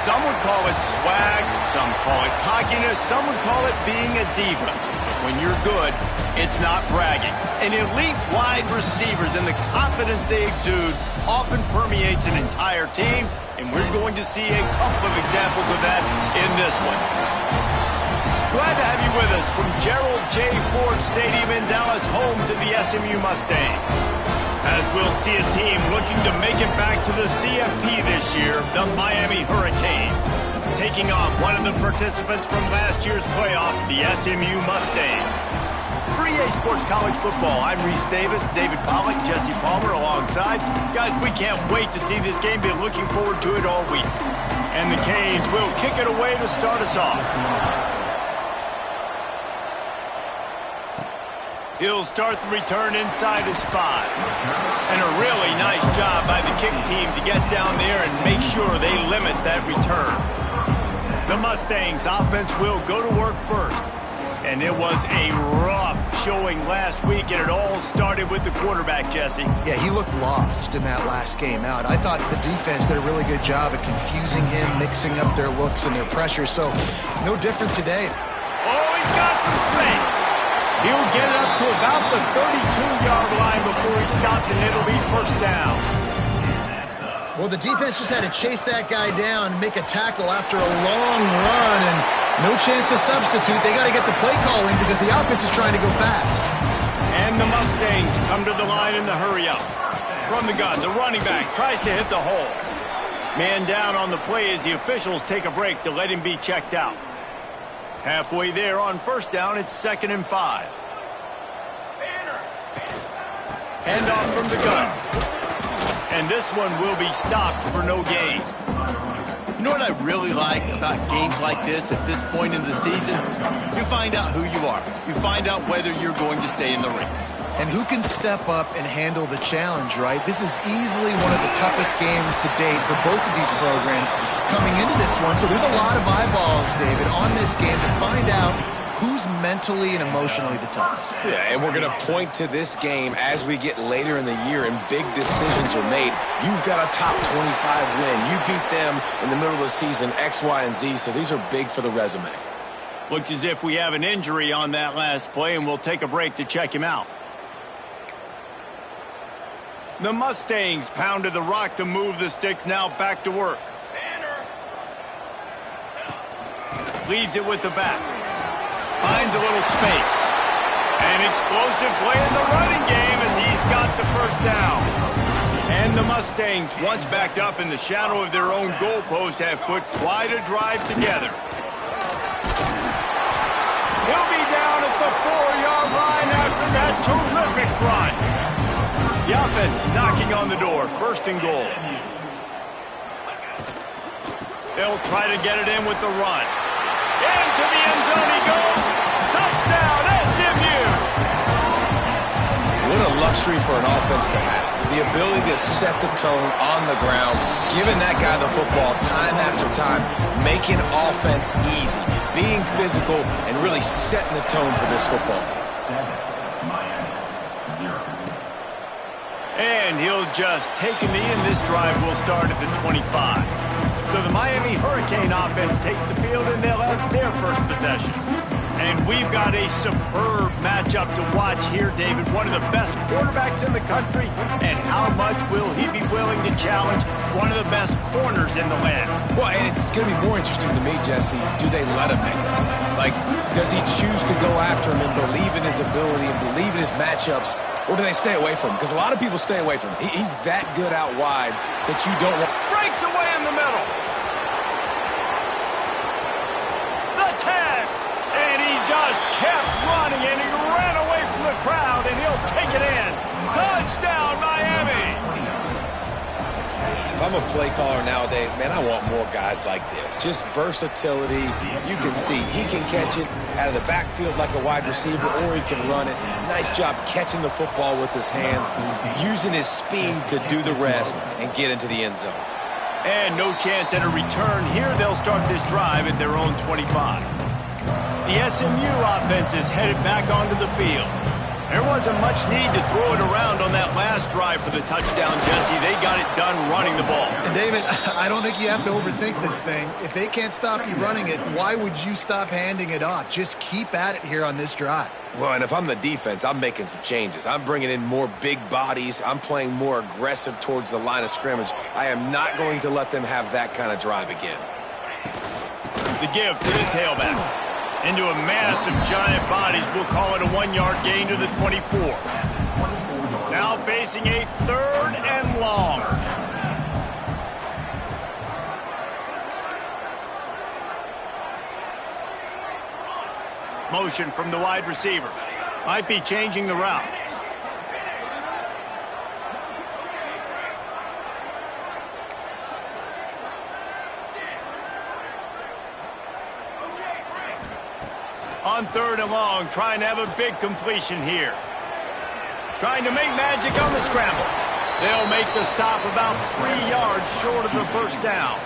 Some would call it swag, some call it cockiness, some would call it being a diva. But when you're good, it's not bragging. And elite wide receivers and the confidence they exude often permeates an entire team, and we're going to see a couple of examples of that in this one. Glad to have you with us from Gerald J. Ford Stadium in Dallas, home to the SMU Mustangs. As we'll see a team looking to make it back to the CFB this year, the Miami Hurricanes, taking on one of the participants from last year's playoff, the SMU Mustangs. For EA Sports College Football, I'm Reese Davis, David Pollack, Jesse Palmer alongside. Guys, we can't wait to see this game. Been looking forward to it all week. And the Canes will kick it away to start us off. He'll start the return inside his 5. And a really nice job by the kick team to get down there and make sure they limit that return. The Mustangs offense will go to work first. And it was a rough showing last week, and it all started with the quarterback, Jesse. Yeah, he looked lost in that last game out. I thought the defense did a really good job of confusing him, mixing up their looks and their pressure, so no different today. Oh, he's got some space. He'll get it up to about the 32-yard line before he stopped, and it'll be first down. Well, the defense just had to chase that guy down and make a tackle after a long run, and no chance to substitute. They got to get the play calling because the offense is trying to go fast. And the Mustangs come to the line in the hurry-up. From the gun, the running back tries to hit the hole. Man down on the play as the officials take a break to let him be checked out. Halfway there on first down, it's 2nd and 5. Handoff from the gun. And this one will be stopped for no gain. You know what I really like about games like this at this point in the season? You find out who you are. You find out whether you're going to stay in the race. And who can step up and handle the challenge, right? This is easily one of the toughest games to date for both of these programs coming into this one. So there's a lot of eyeballs, David, on this game to find out who's mentally and emotionally the toughest. Yeah, and we're going to point to this game as we get later in the year and big decisions are made. You've got a top 25 win. You beat them in the middle of the season, X, Y, and Z, so these are big for the resume. Looks as if we have an injury on that last play, and we'll take a break to check him out. The Mustangs pounded the rock to move the sticks, now back to work. Leaves it with the back. Finds a little space. An explosive play in the running game as he's got the first down. And the Mustangs, once backed up in the shadow of their own goalpost, have put quite a drive together. He'll be down at the 4-yard line after that terrific run. The offense knocking on the door, 1st and goal. They'll try to get it in with the run. Into the end zone he goes. Touchdown, SMU! What a luxury for an offense to have. The ability to set the tone on the ground, giving that guy the football time after time, making offense easy, being physical, and really setting the tone for this football game. And he'll just take a knee, and this drive will start at the 25. So the Miami Hurricane offense takes the field, and they'll have their first possession. And we've got a superb matchup to watch here, David. One of the best quarterbacks in the country, and how much will he be willing to challenge one of the best corners in the land? Well, and it's going to be more interesting to me, Jesse, do they let him make the play? Like, does he choose to go after him and believe in his ability and believe in his matchups, or do they stay away from him? Because a lot of people stay away from him. He's that good out wide that you don't want. Breaks away in the middle. The tag. And he just kept running, and he ran away from the crowd, and he'll take it in. Touchdown, Miami. If I'm a play caller nowadays, man, I want more guys like this. Just versatility. You can see he can catch it out of the backfield like a wide receiver, or he can run it. Nice job catching the football with his hands, using his speed to do the rest and get into the end zone. And no chance at a return here. They'll start this drive at their own 25. The SMU offense is headed back onto the field. There wasn't much need to throw it around on that last drive for the touchdown, Jesse. They got it done running the ball. And David, I don't think you have to overthink this thing. If they can't stop you running it, why would you stop handing it off? Just keep at it here on this drive. Well, and if I'm the defense, I'm making some changes. I'm bringing in more big bodies. I'm playing more aggressive towards the line of scrimmage. I am not going to let them have that kind of drive again. The give to the tailback. Into a mass of giant bodies. We'll call it a 1-yard gain to the 24. Now facing a 3rd and long. Motion from the wide receiver. Might be changing the route. On 3rd and long, trying to have a big completion here. Trying to make magic on the scramble. They'll make the stop about 3 yards short of the first down.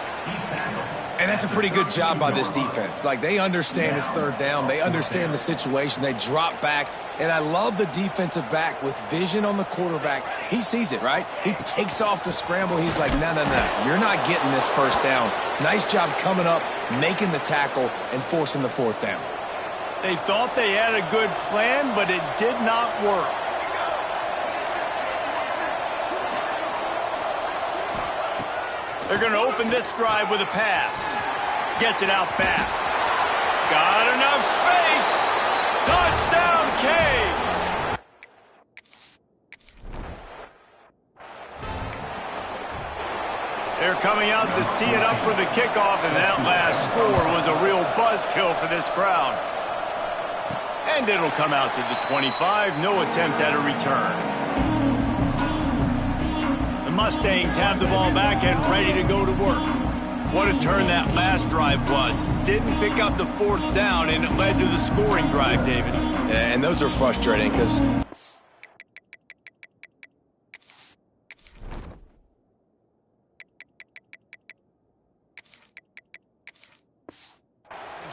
And that's a pretty good job by this defense. Like, they understand it's 3rd down. They understand the situation. They drop back. And I love the defensive back with vision on the quarterback. He sees it, right? He takes off the scramble. He's like, no, no, no. You're not getting this first down. Nice job coming up, making the tackle, and forcing the 4th down. They thought they had a good plan, but it did not work. They're going to open this drive with a pass. Gets it out fast. Got enough space. Touchdown, Canes! They're coming out to tee it up for the kickoff, and that last score was a real buzzkill for this crowd. And it'll come out to the 25. No attempt at a return. The Mustangs have the ball back and ready to go to work. What a turn that last drive was. Didn't pick up the 4th down, and it led to the scoring drive, David. And those are frustrating because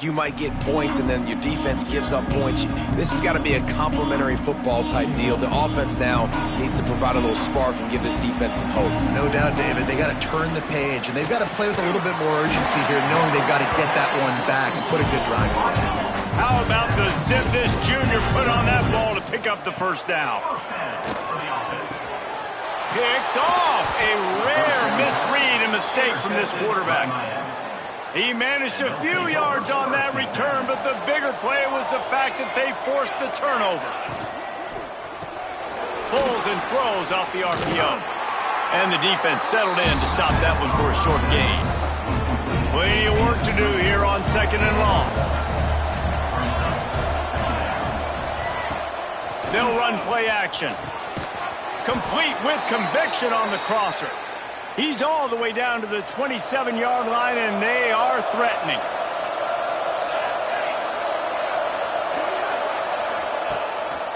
you might get points and then your defense gives up points. This has got to be a complementary football type deal. The offense now needs to provide a little spark and give this defense some hope. No doubt, David. They got to turn the page, and they've got to play with a little bit more urgency here, knowing they've got to get that one back and put a good drive together. How about the zip this junior put on that ball to pick up the first down? Picked off. A rare misread and mistake from this quarterback. He managed a few yards on that return, but the bigger play was the fact that they forced the turnover. Pulls and throws off the RPO. And the defense settled in to stop that one for a short gain. Plenty of work to do here on 2nd and long. They'll run play action. Complete with conviction on the crosser. He's all the way down to the 27-yard line, and they are threatening.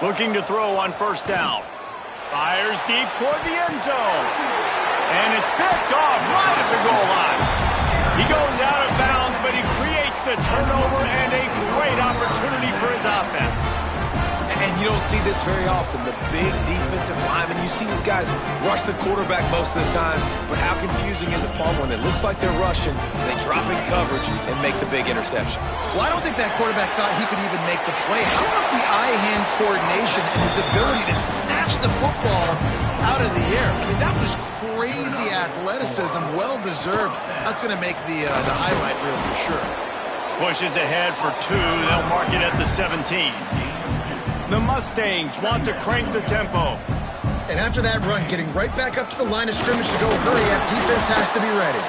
Looking to throw on 1st down. Fires deep toward the end zone. And it's picked off right at the goal line. He goes out of bounds, but he creates the turnover and a great opportunity for his offense. And you don't see this very often. The big defensive linemen, you see these guys rush the quarterback most of the time, but how confusing is it, Paul, when it looks like they're rushing, they drop in coverage and make the big interception? Well, I don't think that quarterback thought he could even make the play. How about the eye-hand coordination and his ability to snatch the football out of the air? I mean, that was crazy athleticism, well-deserved. That's going to make the highlight reel for sure. Pushes ahead for 2. They'll mark it at the 17. The Mustangs want to crank the tempo. And after that run, getting right back up to the line of scrimmage to go hurry up, defense has to be ready.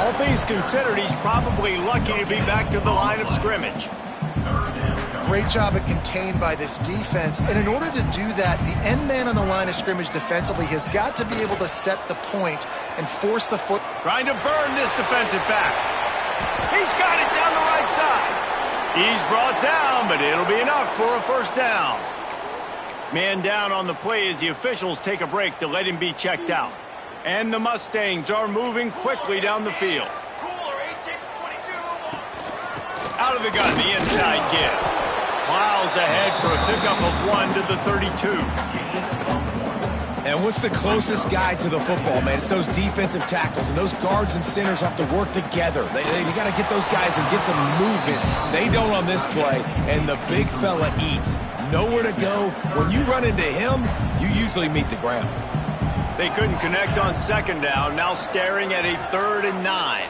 All things considered, he's probably lucky to be back to the line of scrimmage. Great job at contained by this defense. And in order to do that, the end man on the line of scrimmage defensively has got to be able to set the point and force the foot. Trying to burn this defensive back. He's got it down the right side. He's brought down, but it'll be enough for a 1st down. Man down on the play as the officials take a break to let him be checked out. And the Mustangs are moving quickly down the field. Out of the gun, the inside give. Plows ahead for a pickup of 1 to the 32. And what's the closest guy to the football, man? It's those defensive tackles, and those guards and centers have to work together. They got to get those guys and get some movement. They don't on this play, and the big fella eats. Nowhere to go. When you run into him, you usually meet the ground. They couldn't connect on second down, now staring at a 3rd and 9.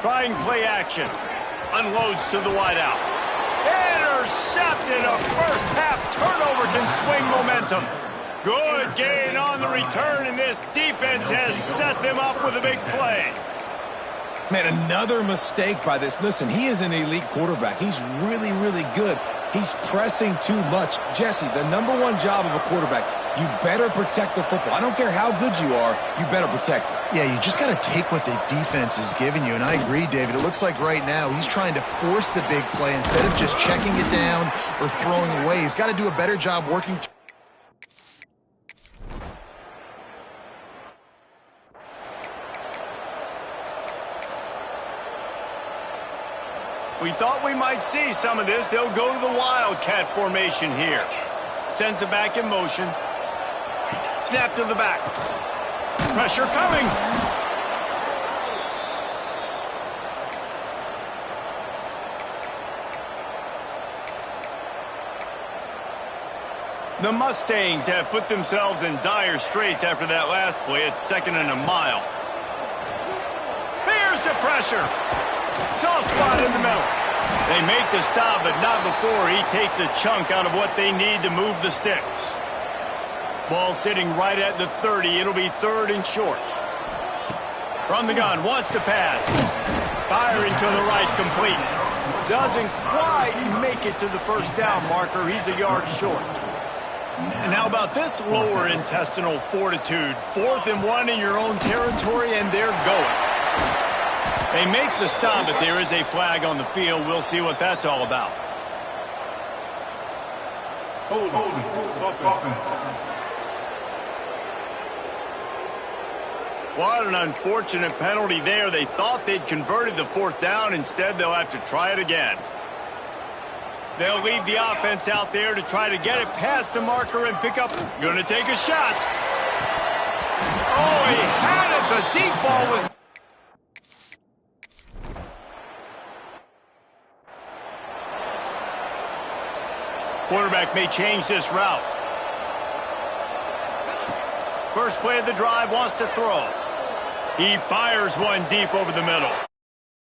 Trying play action. Unloads to the wideout. Intercepted. A first half turnover can swing momentum. Good gain on the return, and this defense has set them up with a big play. Man, another mistake by this. Listen, he is an elite quarterback. He's really, really good. He's pressing too much. Jesse, the #1 job of a quarterback, you better protect the football. I don't care how good you are, you better protect it. Yeah, you just got to take what the defense is giving you, and I agree, David. It looks like right now he's trying to force the big play instead of just checking it down or throwing away. He's got to do a better job working through. We thought we might see some of this. They'll go to the Wildcat formation here. Sends it back in motion. Snap to the back. Pressure coming. The Mustangs have put themselves in dire straits after that last play. It's 2nd and a mile. Here's the pressure. Soft spot in the middle. They make the stop, but not before he takes a chunk out of what they need to move the sticks. Ball sitting right at the 30. It'll be 3rd and short. From the gun, wants to pass. Firing to the right, complete. Doesn't quite make it to the first down marker. He's a yard short. And how about this lower intestinal fortitude? 4th and 1 in your own territory, and they're going. They make the stop, but there is a flag on the field. We'll see what that's all about. Hold. What an unfortunate penalty there. They thought they'd converted the 4th down. Instead, they'll have to try it again. They'll leave the offense out there to try to get it past the marker and pick up. Going to take a shot. Oh, he had it. The deep ball was... Quarterback may change this route. First play of the drive, wants to throw. He fires one deep over the middle.